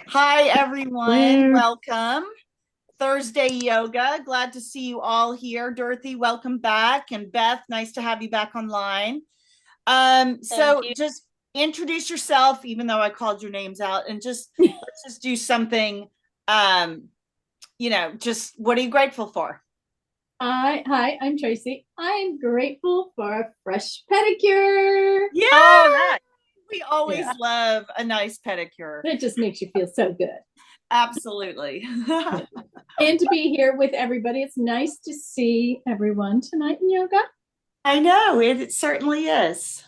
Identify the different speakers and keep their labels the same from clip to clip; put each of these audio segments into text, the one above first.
Speaker 1: Hi, everyone.
Speaker 2: Claire.
Speaker 1: Welcome. Thursday Yoga. Glad to see you all here. Dorothy, welcome back. And Beth, nice to have you back online.
Speaker 3: Thank
Speaker 1: So
Speaker 3: you.
Speaker 1: just introduce yourself, even though I called your names out, and just let's just do something. Um, just what are you grateful for?
Speaker 2: Hi, I'm Tracy. I'm grateful for a fresh pedicure.
Speaker 1: Yeah,
Speaker 3: Oh, nice.
Speaker 1: we always
Speaker 2: Yeah,
Speaker 1: love a nice pedicure.
Speaker 2: it just makes you feel so good.
Speaker 1: Absolutely.
Speaker 2: Yeah. And to be here with everybody. It's nice to see everyone tonight in yoga.
Speaker 1: I know it certainly is.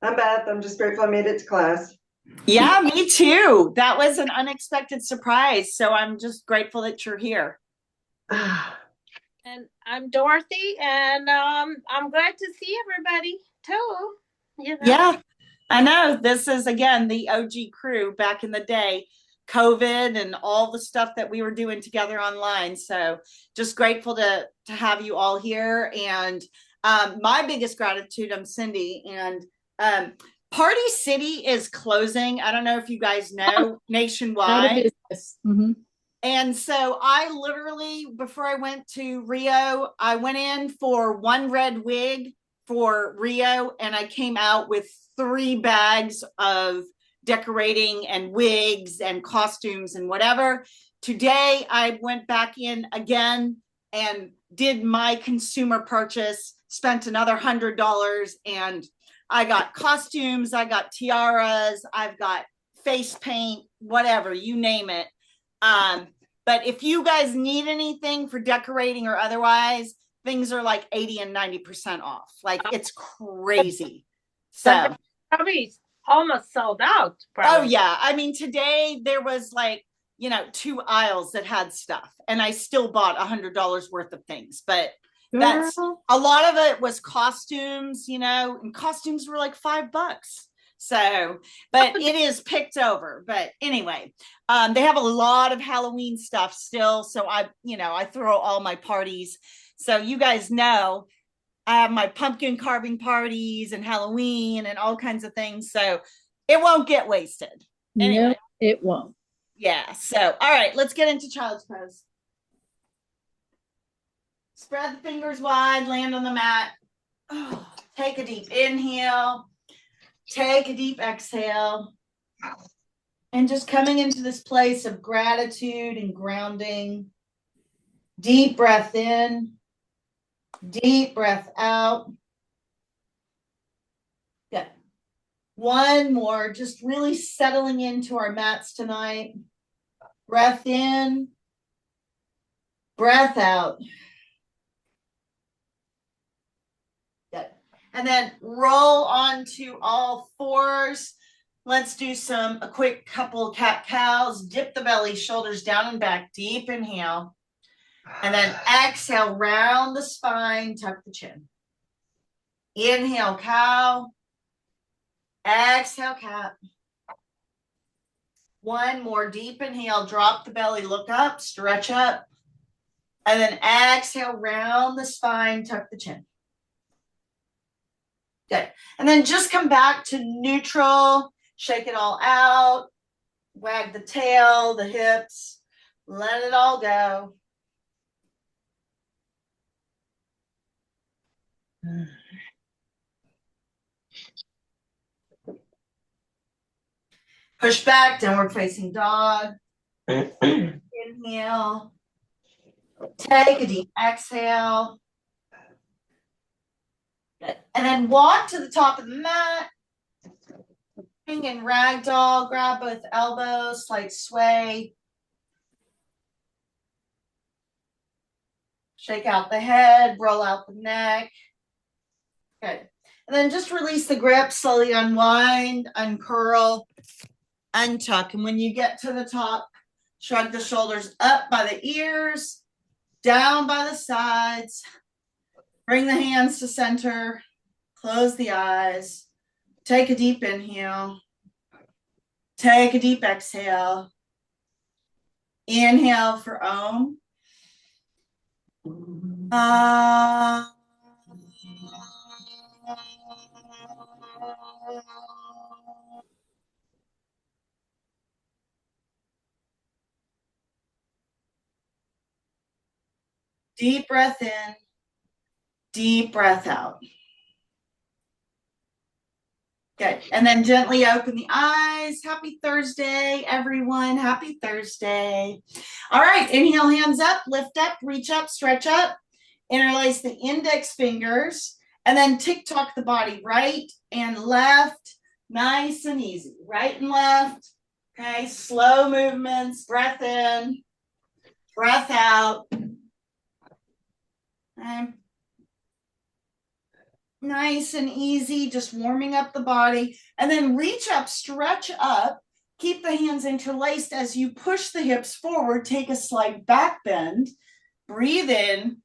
Speaker 4: I'm Beth. I'm just grateful I made it to class.
Speaker 1: Yeah, me too. That was an unexpected surprise. So I'm just grateful that you're here.
Speaker 3: And I'm Dorothy, and I'm glad to see everybody too. You know.
Speaker 1: Yeah, I know. This is again the OG crew back in the day, COVID and all the stuff that we were doing together online. So just grateful to have you all here. And my biggest gratitude, I'm Cindy, and um, Party City is closing. I don't know if you guys know
Speaker 2: Out of
Speaker 1: nationwide.
Speaker 2: business. Mm-hmm.
Speaker 1: And so I literally, before I went to Rio, I went in for one red wig for Rio, and I came out with 3 bags of decorating and wigs and costumes and whatever. Today, I went back in again and did my consumer purchase, spent another $100, and I got costumes, I got tiaras, I've got face paint, whatever, you name it. Um, but if you guys need anything for decorating or otherwise, things are like 80 and 90% off. Like it's crazy.
Speaker 3: But
Speaker 1: So,
Speaker 3: probably almost sold out,
Speaker 1: oh
Speaker 3: probably.
Speaker 1: yeah. I mean, today there was like, 2 aisles that had stuff, and I still bought $100 worth of things. But that's
Speaker 2: Girl.
Speaker 1: a lot of it was costumes, and costumes were like $5. So, but it is picked over. But anyway, they have a lot of Halloween stuff still. So I throw all my parties. So you guys know I have my pumpkin carving parties and Halloween and all kinds of things. So it won't get wasted.
Speaker 2: No,
Speaker 1: Anyway,
Speaker 2: it won't.
Speaker 1: yeah. So, all right, let's get into child's pose. Spread the fingers wide, land on the mat. Oh, take a deep inhale, take a deep exhale, and just coming into this place of gratitude and grounding. Deep breath in, deep breath out. Good. One more, just really settling into our mats tonight. Breath in, breath out. Good. And then roll onto all fours. Let's do a quick couple cat cows. Dip the belly, shoulders down and back. Deep inhale. And then exhale, round the spine, tuck the chin. Inhale, cow. Exhale, cat. One more deep inhale, drop the belly, look up, stretch up. And then exhale, round the spine, tuck the chin. Good. And then just come back to neutral, shake it all out, wag the tail, the hips, let it all go. Push back, downward facing dog. Inhale. Take a deep exhale. Good. And then walk to the top of the mat. In ragdoll, grab both elbows, slight sway. Shake out the head, roll out the neck. Good. And then just release the grip, slowly unwind, uncurl, untuck. And when you get to the top, shrug the shoulders up by the ears, down by the sides. Bring the hands to center, close the eyes, take a deep inhale, take a deep exhale. Inhale for Om. Deep breath in. Deep breath out. Good. And then gently open the eyes. Happy Thursday, everyone. Happy Thursday. All right. Inhale, hands up, lift up, reach up, stretch up. Interlace the index fingers. And then tick-tock the body right and left. Nice and easy. Right and left. Okay. Slow movements. Breath in. Breath out. Okay. Nice and easy, just warming up the body. And then reach up, stretch up, keep the hands interlaced as you push the hips forward, take a slight back bend, breathe in,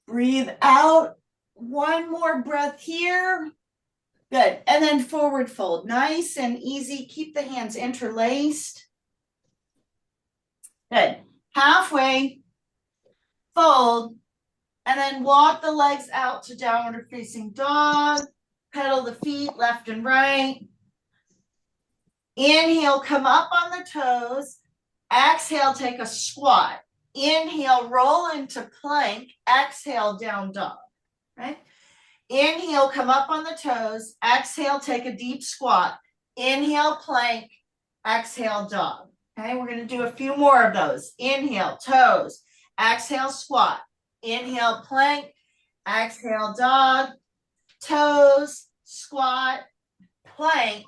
Speaker 1: breathe out. One more breath here. Good. And then forward fold, nice and easy. Keep the hands interlaced. Good. Halfway, fold. And then walk the legs out to downward facing dog. Pedal the feet left and right. Inhale, come up on the toes. Exhale, take a squat. Inhale, roll into plank. Exhale, down dog. Right? Inhale, come up on the toes. Exhale, take a deep squat. Inhale, plank. Exhale, dog. Okay, we're going to do a few more of those. Inhale, toes. Exhale, squat. Inhale, plank. Exhale, dog. Toes, squat, plank,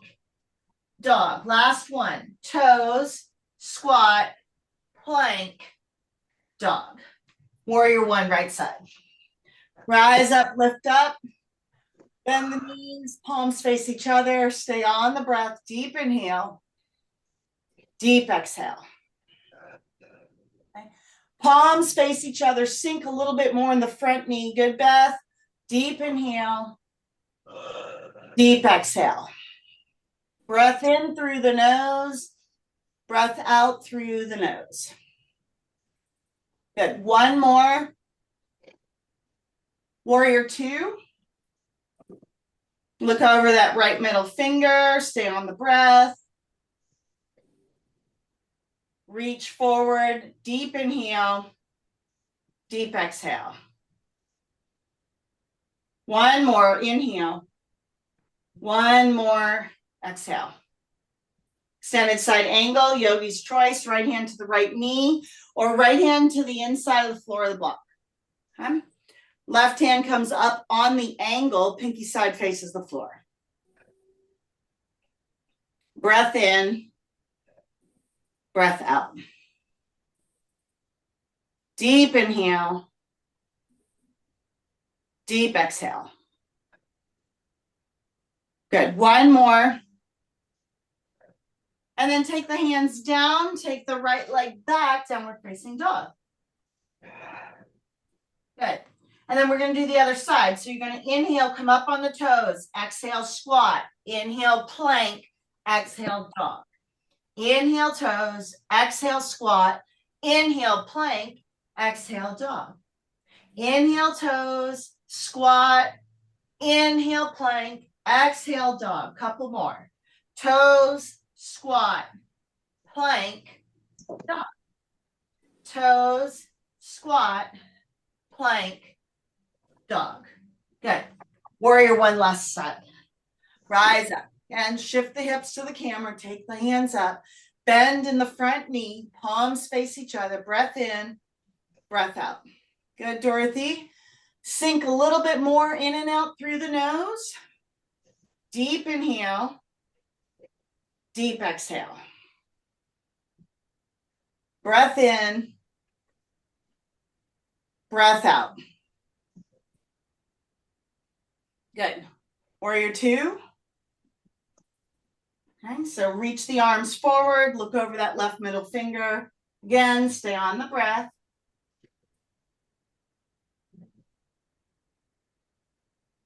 Speaker 1: dog. Last one. Toes, squat, plank, dog. Warrior one, right side. Rise up, lift up. Bend the knees, palms face each other. Stay on the breath. Deep inhale. Deep exhale. Palms face each other, sink a little bit more in the front knee. Good, Beth. Deep inhale, deep exhale. Breath in through the nose, breath out through the nose. Good. One more. Warrior two. Look over that right middle finger, stay on the breath. Reach forward, deep inhale, deep exhale. One more, inhale. One more, exhale. Extended side angle, yogi's choice, right hand to the right knee or right hand to the inside of the floor of the block. Okay? Left hand comes up on the angle, pinky side faces the floor. Breath in. Breath out. Deep inhale. Deep exhale. Good. One more. And then take the hands down. Take the right leg back, downward facing dog. Good. And then we're going to do the other side. So you're going to inhale, come up on the toes. Exhale, squat. Inhale, plank. Exhale, dog. Inhale, toes. Exhale, squat. Inhale, plank. Exhale, dog. Inhale, toes. Squat. Inhale, plank. Exhale, dog. Couple more. Toes, squat, plank, dog. Toes, squat, plank, dog. Good. Warrior one last side. Rise up and shift the hips to the camera. Take the hands up. Bend in the front knee. Palms face each other. Breath in, breath out. Good, Dorothy. Sink a little bit more in and out through the nose. Deep inhale. Deep exhale. Breath in. Breath out. Good. Warrior two. Okay, so reach the arms forward. Look over that left middle finger. Again, stay on the breath.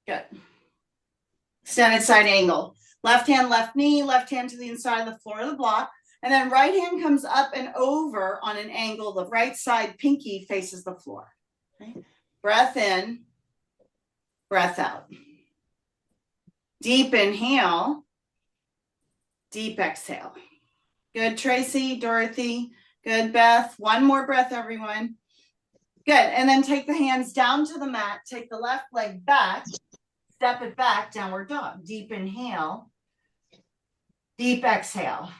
Speaker 1: Good. Extended side angle. Left hand, left knee, left hand to the inside of the floor of the block. And then right hand comes up and over on an angle. The right side pinky faces the floor. Okay. Breath in, breath out. Deep inhale, deep exhale. Good, Tracy, Dorothy. Good, Beth. One more breath, everyone. Good. And then take the hands down to the mat. Take the left leg back. Step it back, downward dog. Deep inhale. Deep exhale.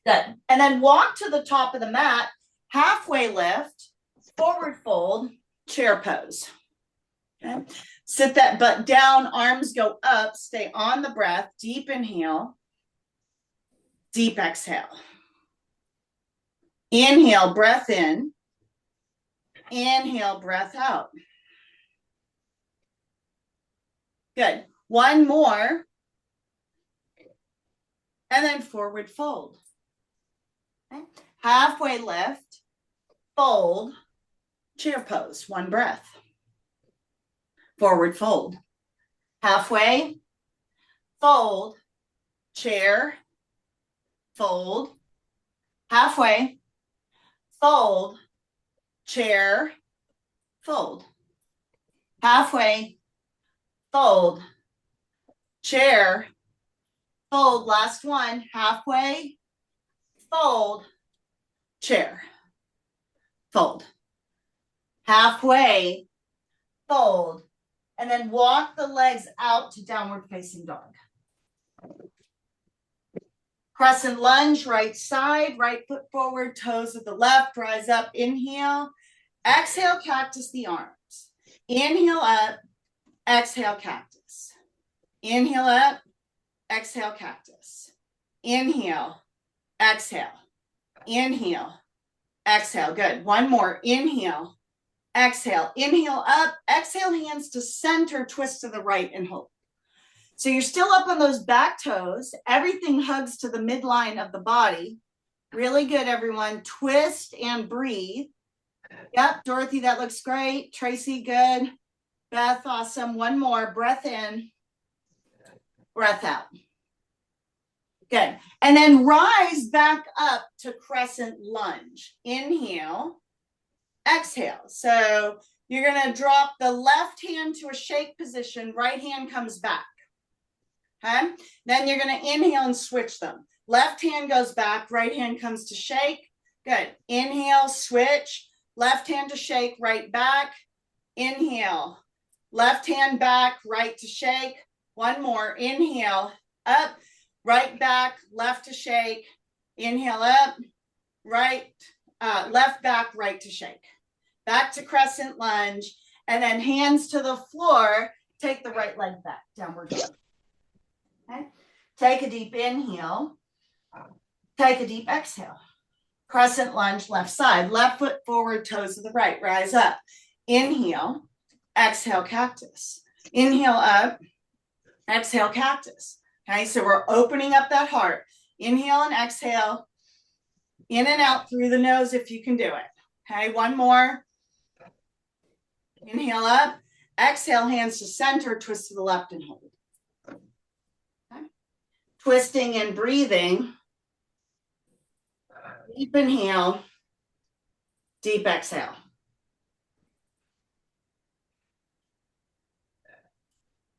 Speaker 1: Good. And then walk to the top of the mat. Halfway lift. Forward fold. Chair pose. Okay. Sit that butt down. Arms go up. Stay on the breath. Deep inhale. Deep exhale. Inhale, breath in. Inhale, breath out. Good. One more. And then forward fold. Okay. Halfway lift. Fold. Chair pose. One breath. Forward fold. Halfway. Fold. Chair. Fold. Halfway. Fold. Chair. Fold. Halfway. Fold. Chair. Fold. Last one. Halfway. Fold. Chair. Fold. Halfway. Fold. And then walk the legs out to downward facing dog. Crescent lunge, right side, right foot forward, toes at the left, rise up, inhale. Exhale, cactus the arms. Inhale up, exhale, cactus. Inhale up, exhale, cactus. Inhale, exhale, inhale, exhale. Good. One more. Inhale, exhale, inhale up, exhale, hands to center, twist to the right and hold. So you're still up on those back toes. Everything hugs to the midline of the body. Really good, everyone. Twist and breathe. Yep, Dorothy, that looks great. Tracy, good. Beth, awesome. One more. Breath in, breath out. Good. And then rise back up to crescent lunge. Inhale, exhale. So you're going to drop the left hand to a shake position. Right hand comes back. Okay. Then you're going to inhale and switch them. Left hand goes back. Right hand comes to shake. Good. Inhale, switch. Left hand to shake, right back. Inhale. Left hand back, right to shake. One more. Inhale, up, right back, left to shake. Inhale up, right, left back, right to shake. Back to crescent lunge. And then hands to the floor. Take the right leg back, downward dog. Okay. Take a deep inhale. Take a deep exhale. Crescent lunge, left side. Left foot forward, toes to the right. Rise up. Inhale. Exhale, cactus. Inhale up. Exhale, cactus. Okay, so we're opening up that heart. Inhale and exhale. In and out through the nose if you can do it. Okay, one more. Inhale up. Exhale, hands to center. Twist to the left and hold. Okay. Twisting and breathing. Deep inhale. Deep exhale.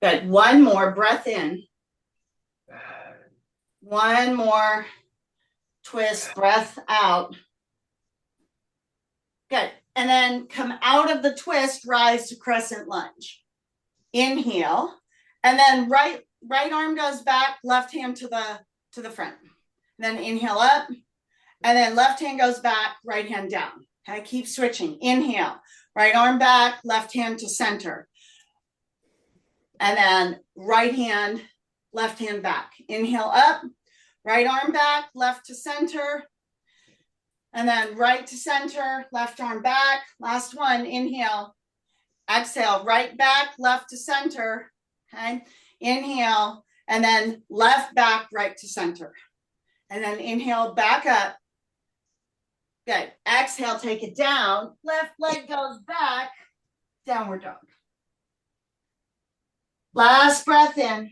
Speaker 1: Good. One more breath in. One more twist, breath out. Good. And then come out of the twist, rise to crescent lunge. Inhale. And then right arm goes back, left hand to the front. And then inhale up. And then left hand goes back, right hand down. Okay, keep switching. Inhale. Right arm back, left hand to center. And then right hand, left hand back. Inhale up, right arm back, left to center. And then right to center, left arm back. Last one, inhale. Exhale, right back, left to center. Okay, inhale. And then left back, right to center. And then inhale, back up. Good. Exhale, take it down. Left leg goes back. Downward dog. Last breath in.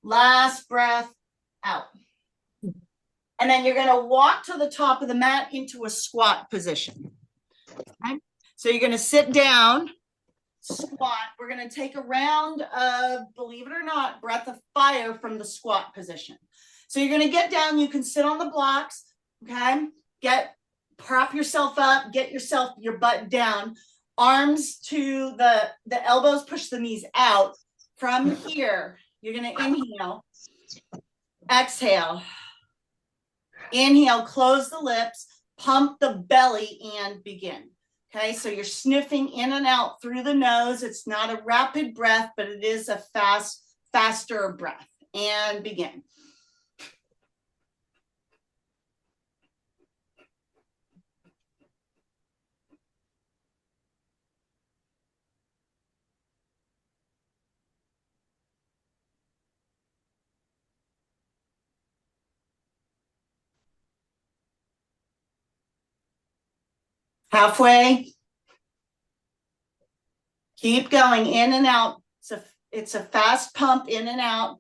Speaker 1: Last breath out. And then you're going to walk to the top of the mat into a squat position. Okay? So you're going to sit down, squat. We're going to take a round of, believe it or not, breath of fire from the squat position. So you're going to get down. You can sit on the blocks. Okay. Prop yourself up, get your butt down. Arms to the elbows, push the knees out. From here, you're going to inhale, exhale, inhale, close the lips, pump the belly, and begin. Okay, so you're sniffing in and out through the nose. It's not a rapid breath, but it is a faster breath. And begin. Halfway. Keep going in and out. It's a fast pump in and out.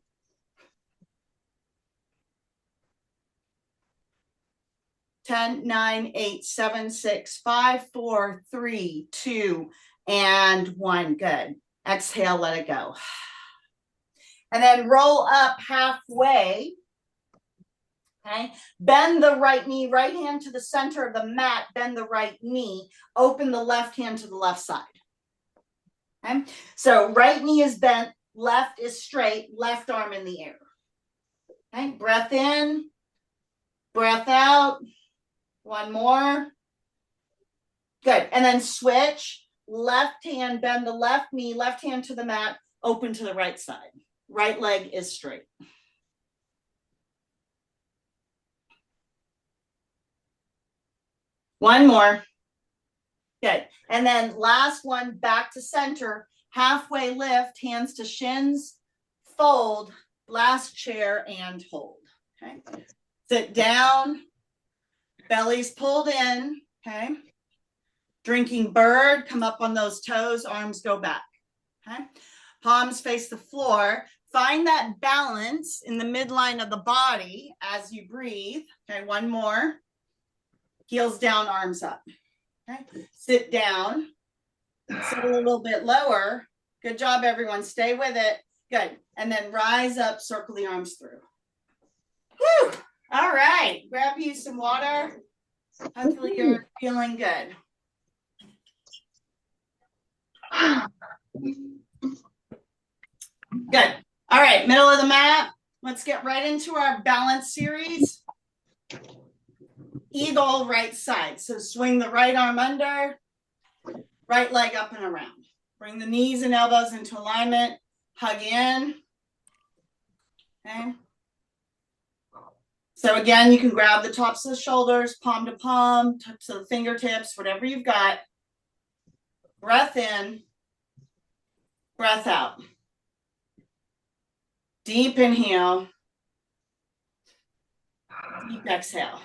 Speaker 1: Ten, 9, 8, 7, 6, 5, 4, 3, 2, and 1. Good. Exhale, let it go. And then roll up halfway. Okay. Bend the right knee, right hand to the center of the mat, bend the right knee, open the left hand to the left side. Okay. So right knee is bent, left is straight, left arm in the air. Okay. Breath in, breath out. One more. Good. And then switch. Left hand, bend the left knee, left hand to the mat, open to the right side. Right leg is straight. One more. Good. And then last one, back to center. Halfway lift, hands to shins, fold, last chair, and hold. Okay. Sit down. Belly's pulled in. Okay. Drinking bird, come up on those toes, arms go back. Okay. Palms face the floor. Find that balance in the midline of the body as you breathe. Okay. One more. Heels down, arms up. Okay. Sit down. Sit a little bit lower. Good job, everyone. Stay with it. Good. And then rise up, circle the arms through. Whew. All right. Grab you some water. Hopefully you're feeling good. Good. All right. Middle of the mat. Let's get right into our balance series. Eagle right side. So swing the right arm under, right leg up and around. Bring the knees and elbows into alignment. Hug in. Okay. So again, you can grab the tops of the shoulders, palm to palm, tips of the fingertips, whatever you've got. Breath in, breath out. Deep inhale, deep exhale.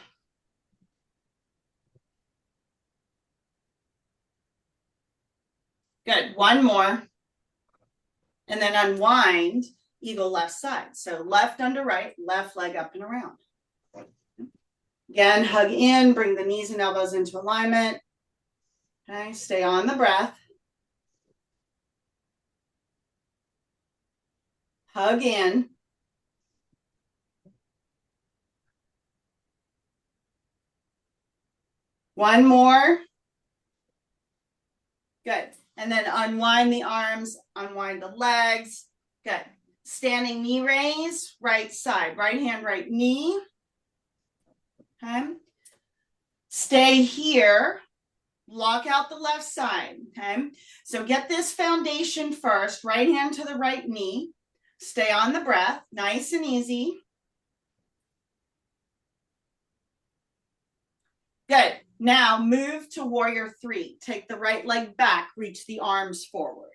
Speaker 1: Good. One more. And then unwind, eagle left side. So left under right, left leg up and around. Again, hug in, bring the knees and elbows into alignment. Okay, stay on the breath. Hug in. One more. Good. And then unwind the arms, unwind the legs. Good. Standing knee raise, right side, right hand, right knee. Okay. Stay here. Lock out the left side. Okay. So get this foundation first. Right hand to the right knee. Stay on the breath. Nice and easy. Good. Now move to warrior 3. Take the right leg back. Reach the arms forward.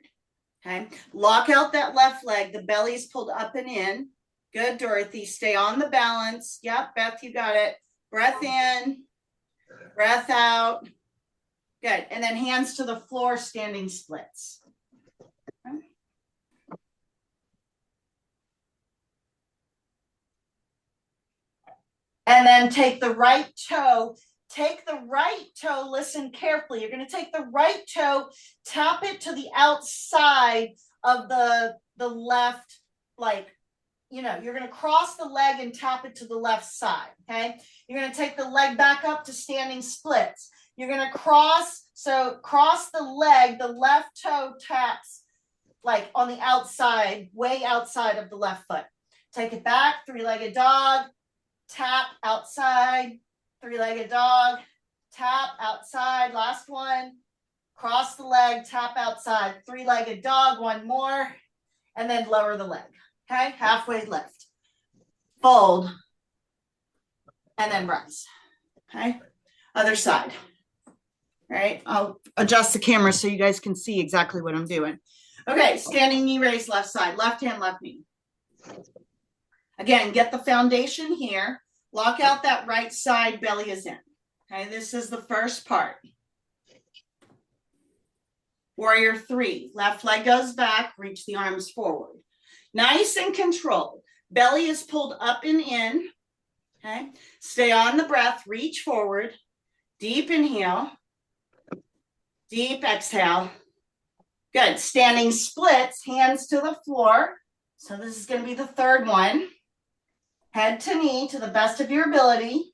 Speaker 1: Okay. Lock out that left leg. The belly's pulled up and in. Good, Dorothy. Stay on the balance. Yep, Beth, you got it. Breath in. Breath out. Good. And then hands to the floor, standing splits. Okay. And then take the right toe. Take the right toe, listen carefully. You're going to take the right toe, tap it to the outside of the left, like you're going to cross the leg and tap it to the left side. Okay. You're going to take the leg back up to standing splits. You're going to cross the leg, the left toe taps like on the outside, way outside of the left foot. Take it back, three-legged dog, tap outside, three-legged dog, tap outside, last one, cross the leg, tap outside, three-legged dog, one more, and then lower the leg. Okay, halfway lift, fold, and then rise. Okay, other side. All right, I'll adjust the camera so you guys can see exactly what I'm doing. Okay, standing knee raise, left side, left hand, left knee. Again, get the foundation here. Lock out that right side, belly is in. Okay, this is the first part. Warrior three, left leg goes back, reach the arms forward. Nice and controlled. Belly is pulled up and in. Okay, stay on the breath, reach forward. Deep inhale. Deep exhale. Good. Standing splits, hands to the floor. So this is going to be the third one. Head to knee to the best of your ability.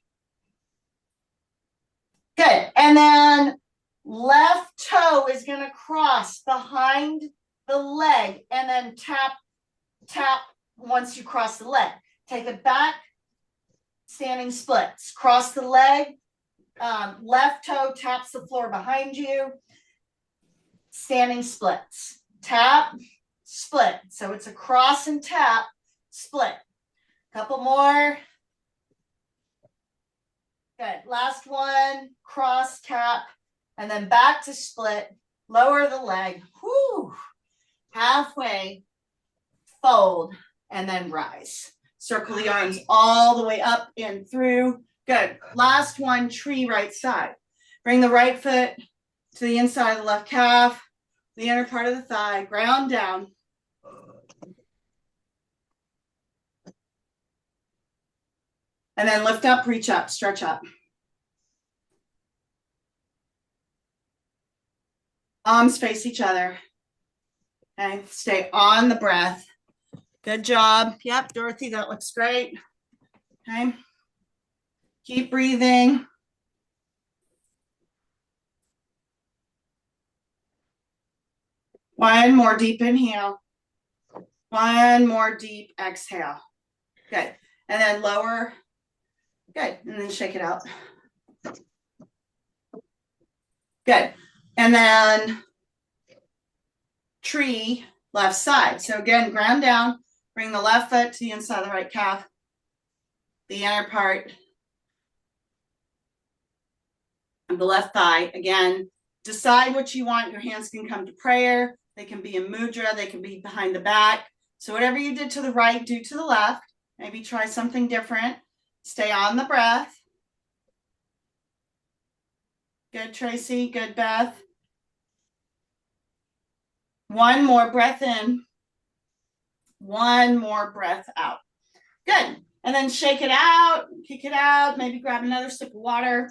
Speaker 1: Good. And then left toe is going to cross behind the leg and then tap once you cross the leg. Take it back. Standing splits. Cross the leg. Left toe taps the floor behind you. Standing splits. Tap, split. So it's a cross and tap, split. Couple more. Good. Last one, cross, tap, and then back to split. Lower the leg. Whoo. Halfway, fold, and then rise. Circle the arms all the way up and through. Good. Last one, tree right side. Bring the right foot to the inside of the left calf, the inner part of the thigh, ground down. And then lift up, reach up, stretch up. Arms face each other. Okay, stay on the breath. Good job. Yep, Dorothy, that looks great. Okay. Keep breathing. One more deep inhale. One more deep exhale. Good. And then lower. Good. And then shake it out. Good. And then tree left side. So again, ground down. Bring the left foot to the inside of the right calf. The inner part of the left thigh. Again, decide what you want. Your hands can come to prayer. They can be in mudra. They can be behind the back. So whatever you did to the right, do to the left. Maybe try something different. Stay on the breath. Good, Tracy. Good, Beth. One more breath in. One more breath out. Good. And then shake it out, kick it out, maybe grab another sip of water.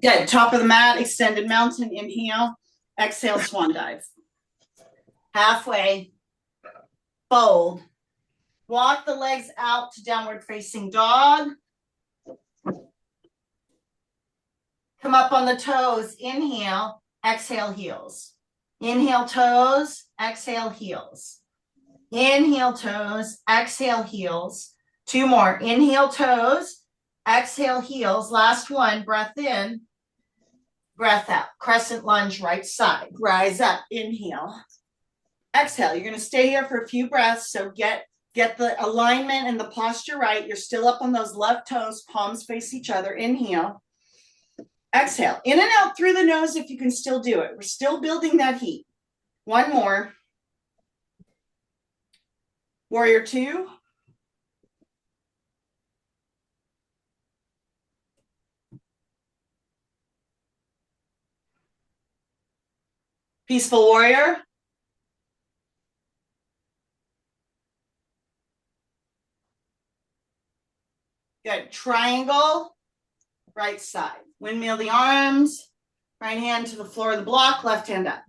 Speaker 1: Good. Top of the mat, extended mountain, inhale, exhale, swan dive. Halfway, fold. Walk the legs out to downward facing dog. Come up on the toes, inhale, exhale, heels. Inhale, toes, exhale, heels. Inhale, toes, exhale, heels. Two more. Inhale, toes, exhale, heels. Last one, breath in, breath out. Crescent lunge, right side. Rise up, inhale. Exhale. You're going to stay here for a few breaths, so get the alignment and the posture right. You're still up on those left toes, palms face each other. Inhale. Exhale. In and out through the nose if you can still do it. We're still building that heat. One more. Warrior two. Peaceful warrior. Good. Triangle, right side. Windmill the arms, right hand to the floor of the block, left hand up.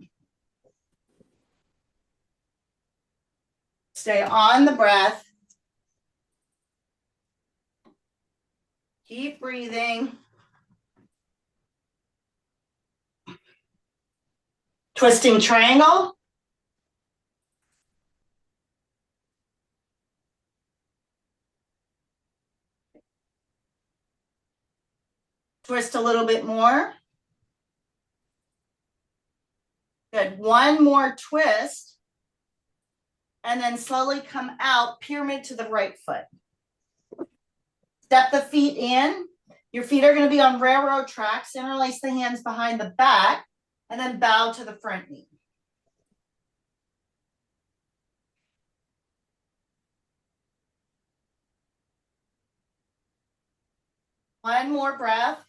Speaker 1: Stay on the breath. Keep breathing. Twisting triangle. Twist a little bit more. Good. One more twist. And then slowly come out, pyramid to the right foot. Step the feet in. Your feet are going to be on railroad tracks. Interlace the hands behind the back and then bow to the front knee. One more breath.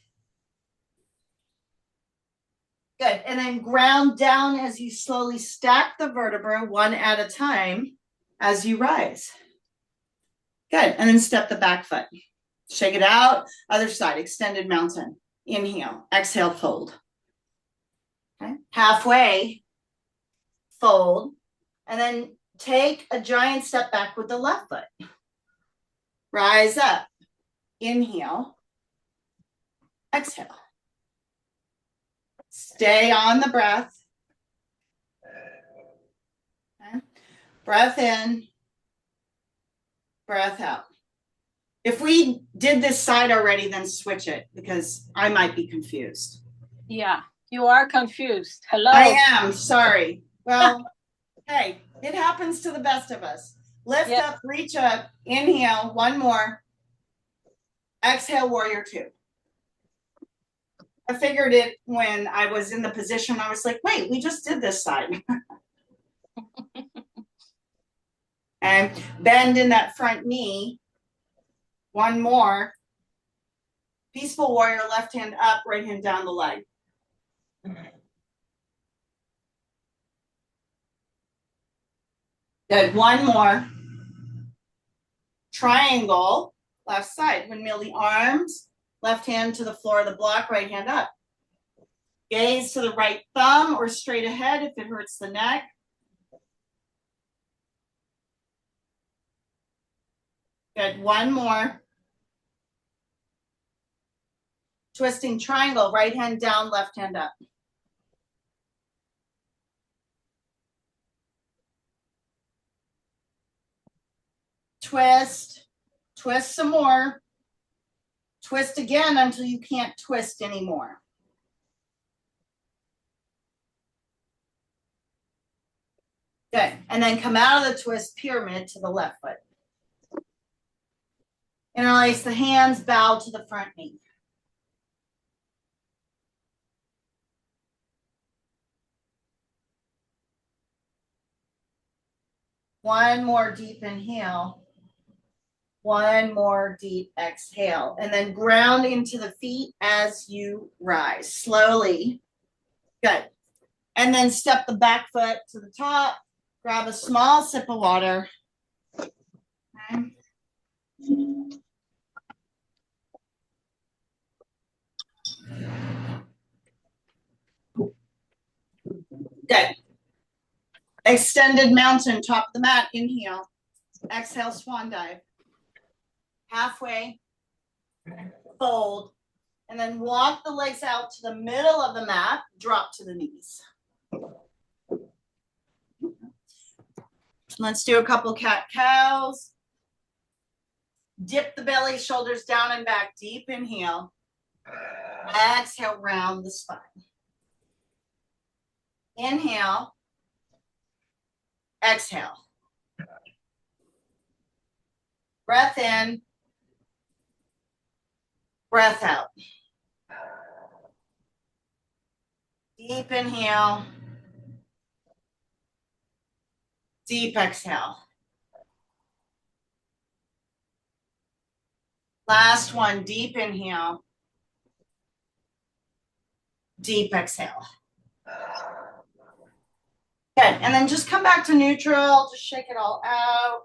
Speaker 1: Good. And then ground down as you slowly stack the vertebrae one at a time as you rise. Good. And then step the back foot. Shake it out. Other side, extended mountain. Inhale. Exhale, fold. Okay. Halfway, fold. And then take a giant step back with the left foot. Rise up. Inhale. Exhale. Stay on the breath. Okay. Breath in. Breath out. If we did this side already, then switch it because I might be confused.
Speaker 3: Yeah, you are confused. Hello.
Speaker 1: I am, sorry. Well, hey, it happens to the best of us. Lift up, reach up, inhale, one more. Exhale, warrior two. I figured it when I was in the position. I was like, wait, we just did this side. And bend in that front knee. One more. Peaceful warrior, left hand up, right hand down the leg. Good. One more. Triangle, left side. Windmill the arms, left hand to the floor of the block, right hand up. Gaze to the right thumb or straight ahead if it hurts the neck. Good. One more. Twisting triangle, right hand down, left hand up. Twist, twist some more. Twist again until you can't twist anymore. Good. And then come out of the twist, pyramid to the left foot. Interlace the hands, bow to the front knee. One more deep inhale. One more deep exhale. And then ground into the feet as you rise. Slowly. Good. And then step the back foot to the top. Grab a small sip of water. Okay. Good. Extended mountain, top of the mat, inhale. Exhale, swan dive. Halfway, fold, and then walk the legs out to the middle of the mat, drop to the knees. Let's do a couple cat-cows. Dip the belly, shoulders down and back, deep inhale. Exhale, round the spine. Inhale. Exhale. Breath in. Breath out. Deep inhale. Deep exhale. Last one, deep inhale. Deep exhale. Good, and then just come back to neutral, just shake it all out.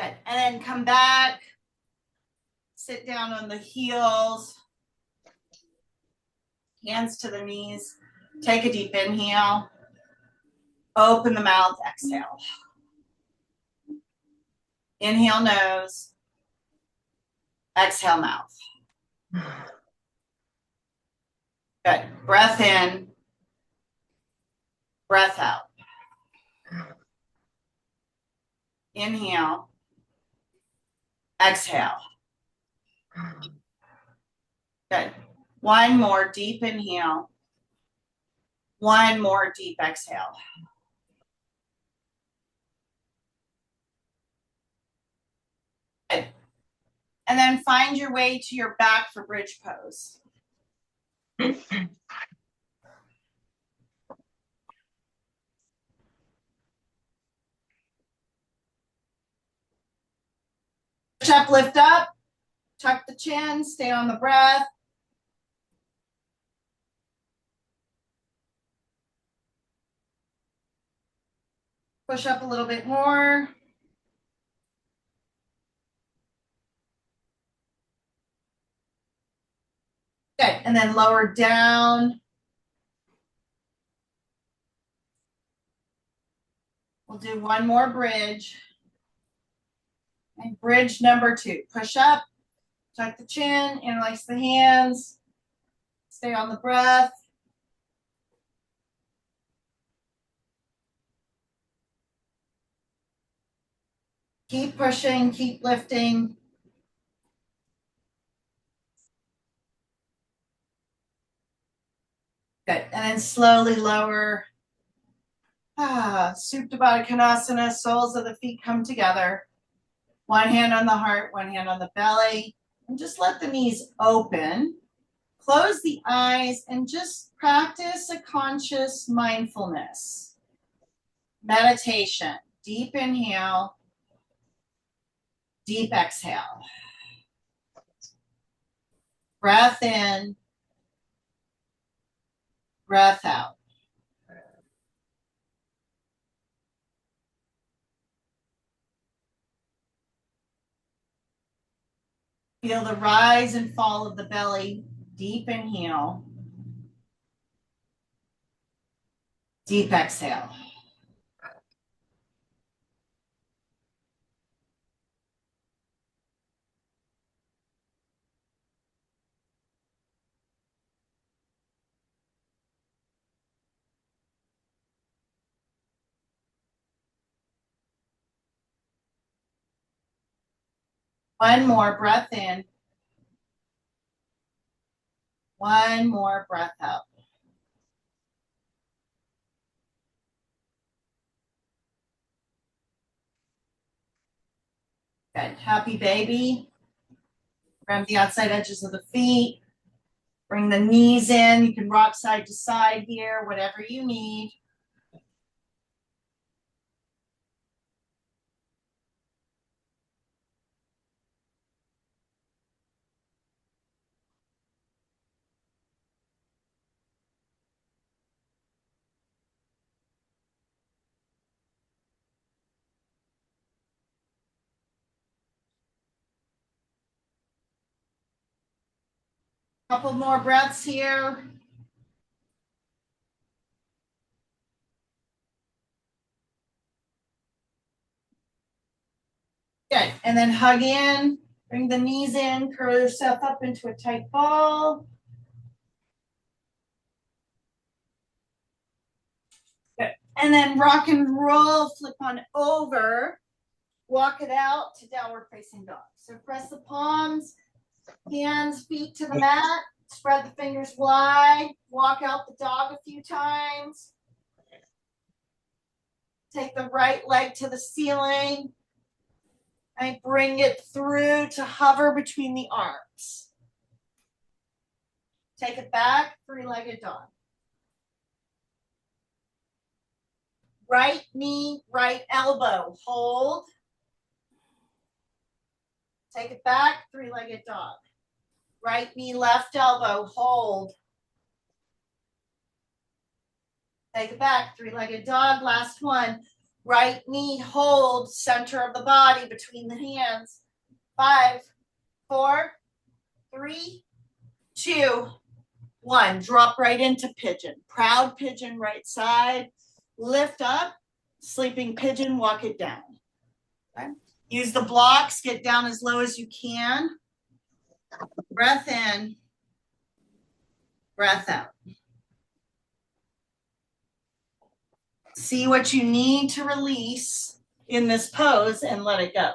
Speaker 1: Good. And then come back. Sit down on the heels. Hands to the knees. Take a deep inhale. Open the mouth, exhale. Inhale nose. Exhale mouth. Good. Breath in. Breath out. Inhale. Exhale. Good. One more deep inhale. One more deep exhale. Good. And then find your way to your back for bridge pose. Push up, lift up, tuck the chin, stay on the breath. Push up a little bit more. Good, and then lower down. We'll do one more bridge. And bridge number 2. Push up, tuck the chin, interlace the hands, stay on the breath. Keep pushing, keep lifting. Good, and then slowly lower. Supta Baddha Konasana, soles of the feet come together. One hand on the heart, one hand on the belly. And just let the knees open. Close the eyes and just practice a conscious mindfulness. Meditation. Deep inhale. Deep exhale. Breath in. Breath out. Feel the rise and fall of the belly. Deep inhale. Deep exhale. One more breath in. One more breath out. Good. Happy baby. Grab the outside edges of the feet. Bring the knees in. You can rock side to side here, whatever you need. Couple more breaths here. Good. And then hug in. Bring the knees in. Curl yourself up into a tight ball. Good. And then rock and roll. Flip on over. Walk it out to downward facing dog. So press the palms, hands, feet to the mat. Spread the fingers wide. Walk out the dog a few times. Take the right leg to the ceiling. And bring it through to hover between the arms. Take it back, three-legged dog. Right knee, right elbow, hold. Take it back, three-legged dog. Right knee, left elbow, hold. Take it back, three-legged dog, last one. Right knee hold, center of the body between the hands. 5, 4, 3, 2, 1. Drop right into pigeon. Proud pigeon right side. Lift up. Sleeping pigeon, walk it down. Okay. Use the blocks, get down as low as you can. Breath in, breath out. See what you need to release in this pose and let it go.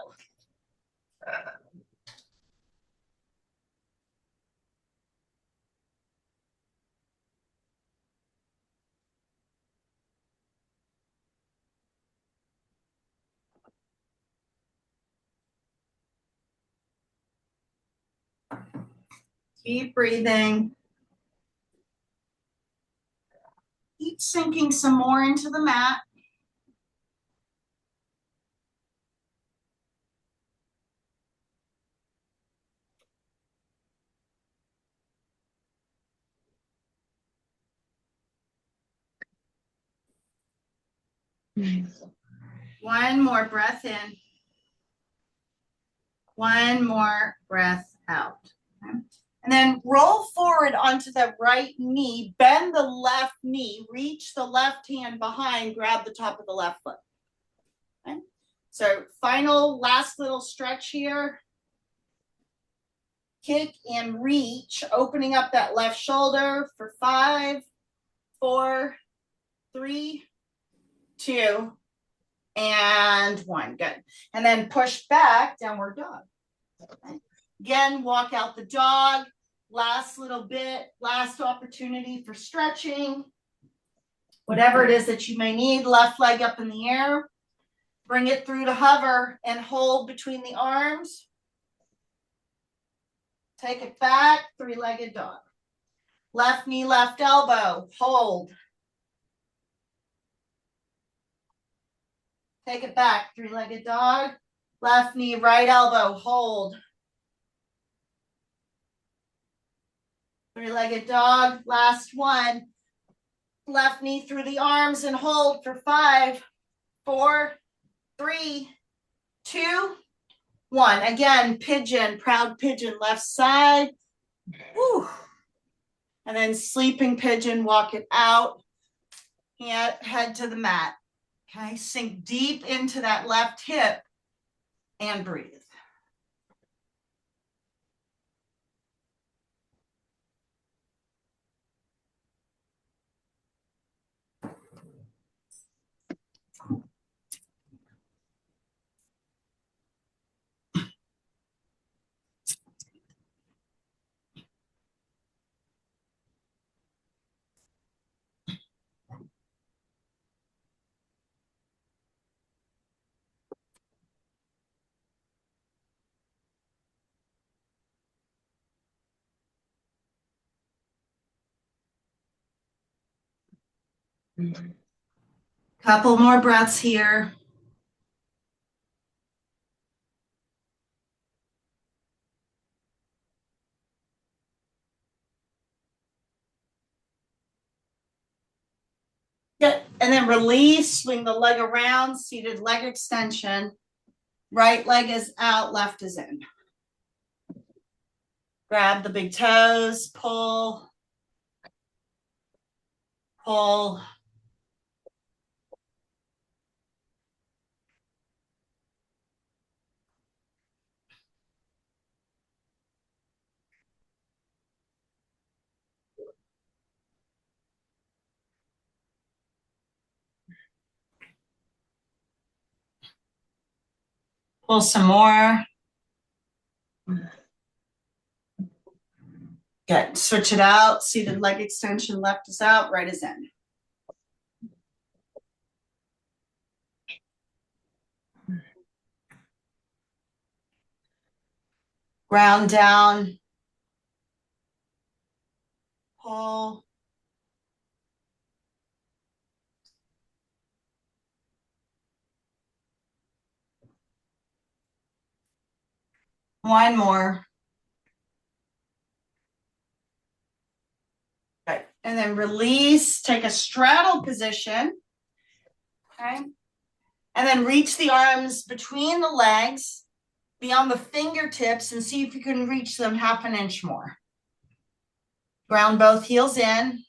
Speaker 1: Keep breathing. Keep sinking some more into the mat. One more breath in. One more breath out. Okay. And then roll forward onto the right knee, bend the left knee, reach the left hand behind, grab the top of the left foot. Okay. So final last little stretch here. Kick and reach, opening up that left shoulder for 5, 4, 3, 2, and 1. Good. And then push back, downward dog. Okay. Again, walk out the dog. Last little bit, last opportunity for stretching. Whatever it is that you may need, left leg up in the air. Bring it through to hover and hold between the arms. Take it back, three-legged dog. Left knee, left elbow, hold. Take it back, three-legged dog. Left knee, right elbow, hold. Three-legged dog, last one. Left knee through the arms and hold for 5, 4, 3, 2, 1. Again, pigeon, proud pigeon, left side. Whew. And then sleeping pigeon, walk it out. Head to the mat. Okay, sink deep into that left hip and breathe. Couple more breaths here. Good. And then release, swing the leg around, seated leg extension. Right leg is out, left is in. Grab the big toes, pull, pull. Pull some more. Good. Switch it out. Seated leg extension. Left is out. Right is in. Ground down. Pull. One more. Right. And then release. Take a straddle position. Okay. And then reach the arms between the legs, beyond the fingertips, and see if you can reach them half an inch more. Ground both heels in.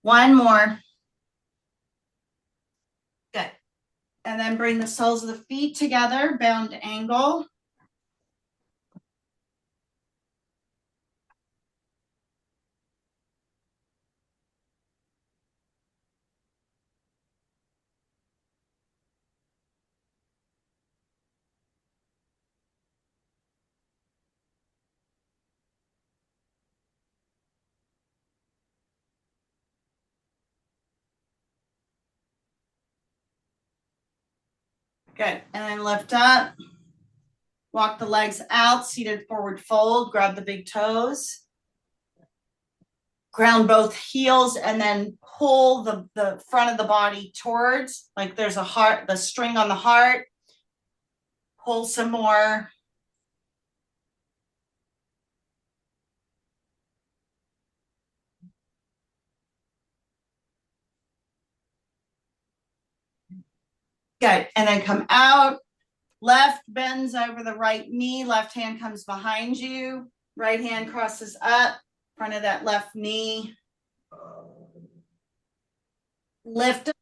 Speaker 1: One more. Good. And then bring the soles of the feet together, bound angle. Good. And then lift up. Walk the legs out, seated forward fold. Grab the big toes. Ground both heels and then pull the front of the body towards, like there's a heart, the string on the heart. Pull some more. Good. And then come out. Left bends over the right knee. Left hand comes behind you. Right hand crosses up, front of that left knee. Lift up,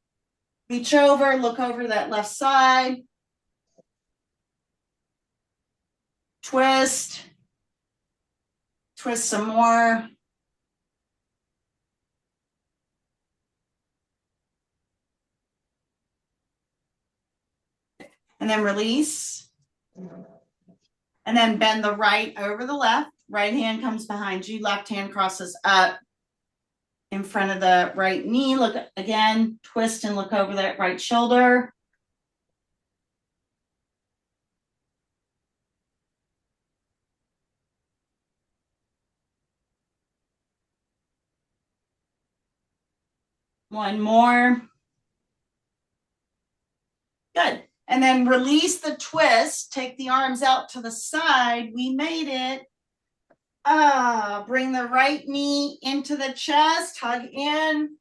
Speaker 1: reach over, look over that left side. Twist. Twist some more. And then release. And then bend the right over the left. Right hand comes behind you. Left hand crosses up in front of the right knee. Look again, twist and look over that right shoulder. One more. Good. And then release the twist. Take the arms out to the side. We made it. Bring the right knee into the chest. Hug in.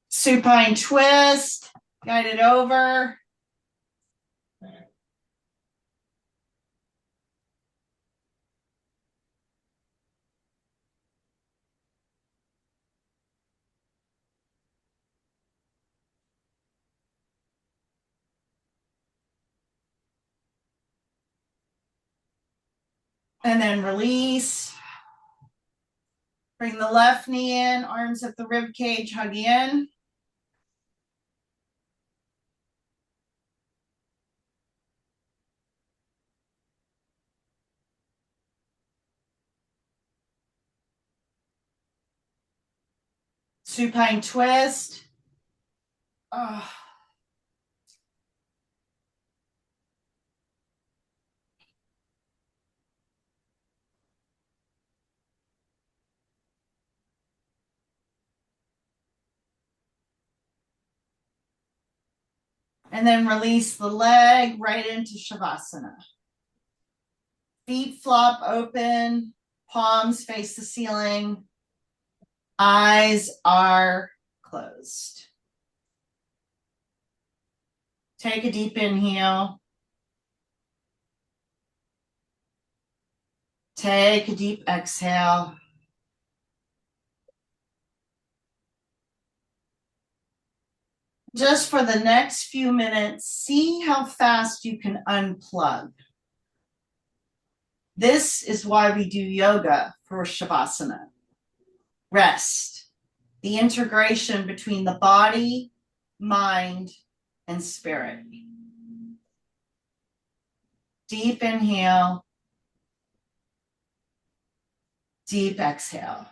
Speaker 1: Supine twist. Guide it over. And then release. Bring the left knee in, arms at the rib cage, hug in. Supine twist. Oh. And then release the leg right into Shavasana. Feet flop open, palms face the ceiling. Eyes are closed. Take a deep inhale. Take a deep exhale. Just for the next few minutes, see how fast you can unplug. This is why we do yoga for Shavasana. Rest, the integration between the body, mind, and spirit. Deep inhale, deep exhale.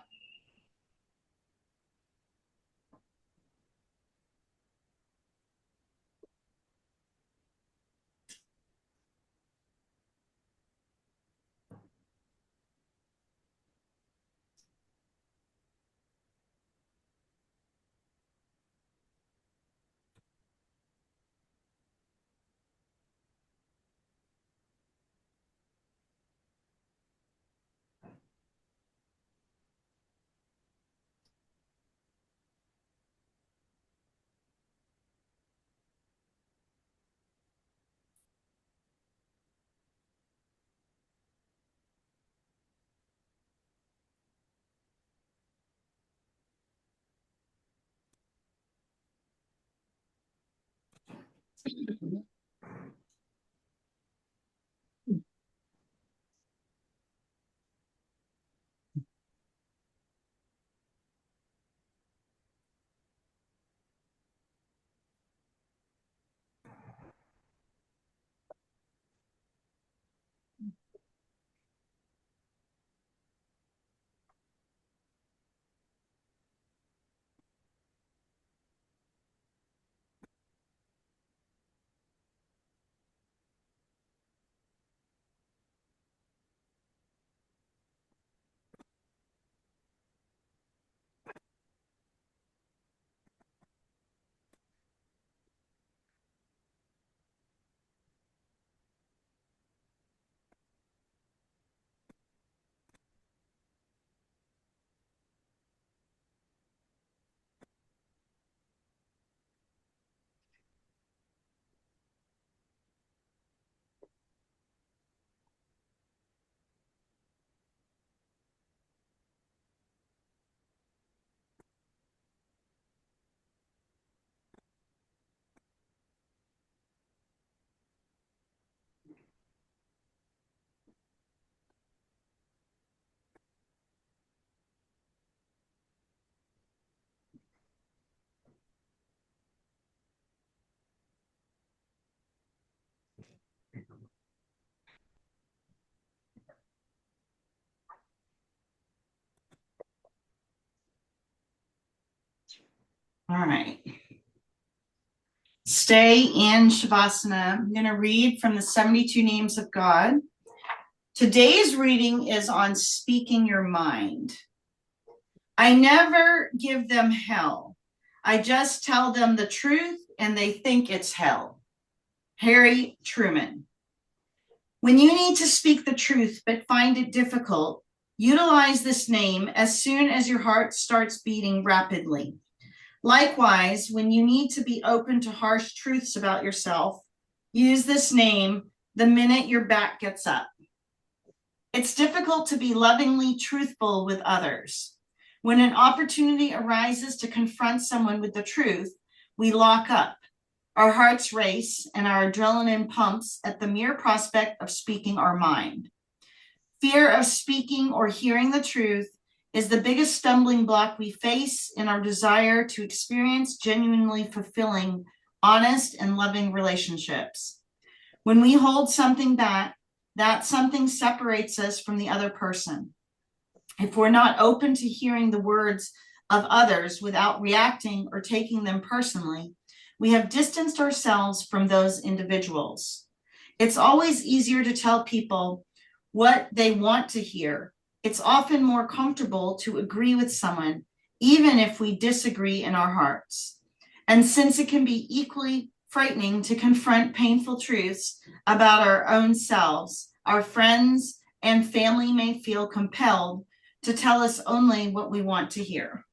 Speaker 1: All right. Stay in Shavasana. I'm going to read from the 72 Names of God. Today's reading is on speaking your mind. I never give them hell. I just tell them the truth and they think it's hell. Harry Truman. When you need to speak the truth but find it difficult, utilize this name as soon as your heart starts beating rapidly. Likewise, when you need to be open to harsh truths about yourself, use this name the minute your back gets up. It's difficult to be lovingly truthful with others. When an opportunity arises to confront someone with the truth, we lock up. Our hearts race and our adrenaline pumps at the mere prospect of speaking our mind. Fear of speaking or hearing the truth is the biggest stumbling block we face in our desire to experience genuinely fulfilling, honest, and loving relationships. When we hold something back, that something separates us from the other person. If we're not open to hearing the words of others without reacting or taking them personally, we have distanced ourselves from those individuals. It's always easier to tell people what they want to hear. It's often more comfortable to agree with someone, even if we disagree in our hearts. And since it can be equally frightening to confront painful truths about our own selves, our friends and family may feel compelled to tell us only what we want to hear.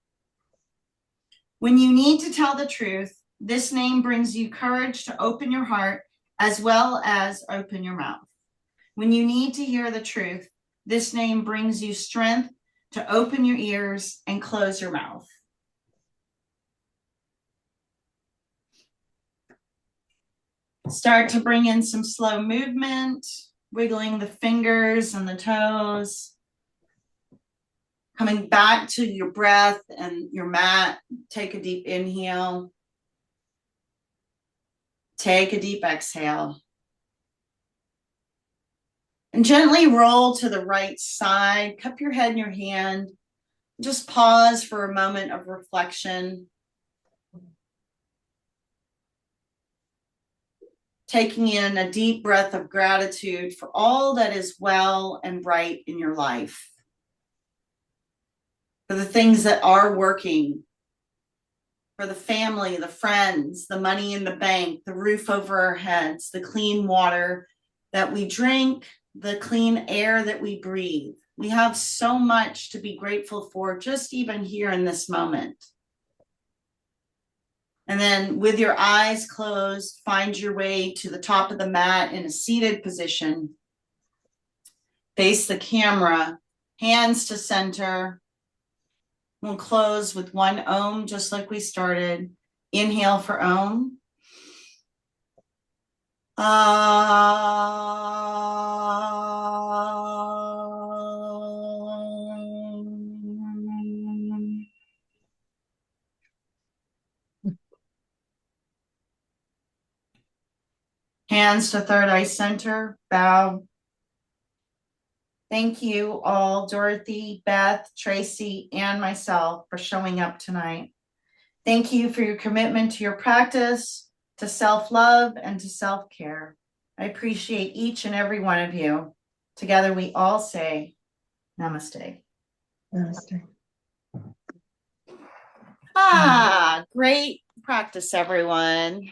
Speaker 1: When you need to tell the truth, this name brings you courage to open your heart as well as open your mouth. When you need to hear the truth, this name brings you strength to open your ears and close your mouth. Start to bring in some slow movement, wiggling the fingers and the toes. Coming back to your breath and your mat, take a deep inhale. Take a deep exhale. And gently roll to the right side. Cup your head in your hand. Just pause for a moment of reflection. Taking in a deep breath of gratitude for all that is well and right in your life. For the things that are working. For the family, the friends, the money in the bank, the roof over our heads, the clean water that we drink, the clean air that we breathe. We have so much to be grateful for just even here in this moment. And then with your eyes closed, find your way to the top of the mat in a seated position. Face the camera, hands to center. We'll close with one Om, just like we started. Inhale for Om. Hands to third eye center, bow. Thank you all, Dorothy, Beth, Tracy, and myself for showing up tonight. Thank you for your commitment to your practice, to self-love, and to self-care. I appreciate each and every one of you. Together we all say Namaste.
Speaker 4: Namaste.
Speaker 1: Great practice, everyone.